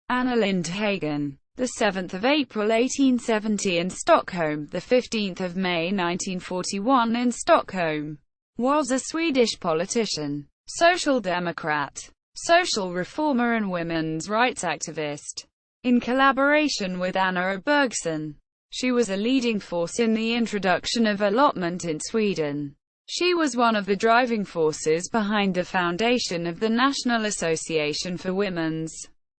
Anna Lindhagen, the 7th of April 1870 in Stockholm, the 15th of May 1941 in Stockholm, was a Swedish politician, social democrat, social reformer and women's rights activist. In collaboration with Anna Åbergsson, she was a leading force in the introduction of allotment in Sweden. She was one of the driving forces behind the foundation of the National Association for Women's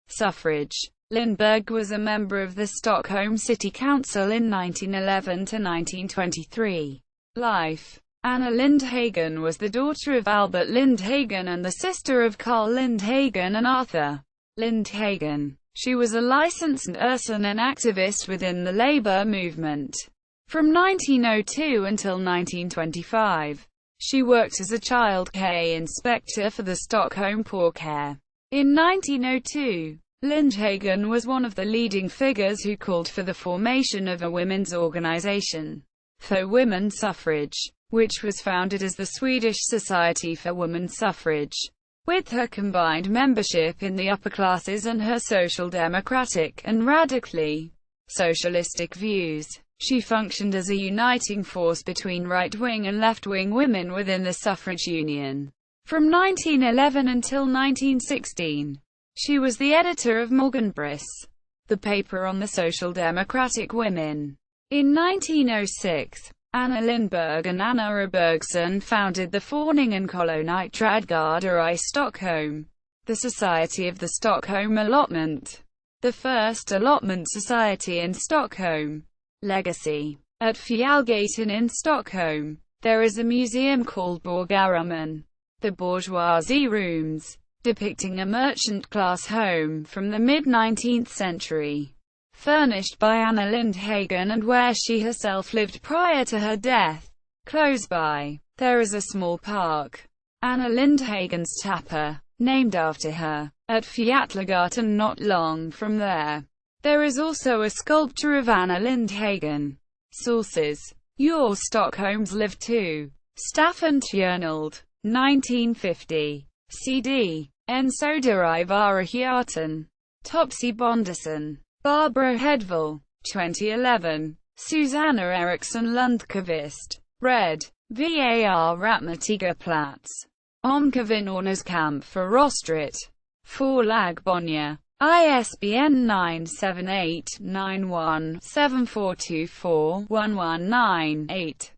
Suffrage. Lindberg was a member of the Stockholm City Council in 1911 to 1923. Life. Anna Lindhagen was the daughter of Albert Lindhagen and the sister of Carl Lindhagen and Arthur Lindhagen. She was a licensed nurse and an activist within the labor movement. From 1902 until 1925, she worked as a child care inspector for the Stockholm Poor Care. In 1902, Lindhagen was one of the leading figures who called for the formation of a women's organization for women's suffrage, which was founded as the Swedish Society for Women's Suffrage. With her combined membership in the upper classes and her social democratic and radically socialistic views, she functioned as a uniting force between right-wing and left-wing women within the suffrage union. From 1911 until 1916, she was the editor of Morgenbris, the paper on the social democratic women. In 1906, Anna Lindberg and Anna Åbergsson founded the Föreningen Kolonitradgarder I Stockholm, the Society of the Stockholm Allotment, the first allotment society in Stockholm. Legacy. At Fjällgatan in Stockholm, there is a museum called Borgarummen, the bourgeoisie rooms, depicting a merchant-class home from the mid-19th century, furnished by Anna Lindhagen and where she herself lived prior to her death. Close by, there is a small park, Anna Lindhagen's Tapper, named after her. At Fjällgatan not long from there is also a sculpture of Anna Lindhagen. Sources: Your Stockholms Live Too. Staffan Tjärnald, 1950. CD. En Soda I Verkligheten. Topsy Bonderson. Barbara Hedvall, 2011. Susanna Eriksson Lundqvist. Red. Var Ratmatiga Plats. Omkvinnornas för rösträtt. Förlag Bonnier. ISBN 978-91-7424-119-8.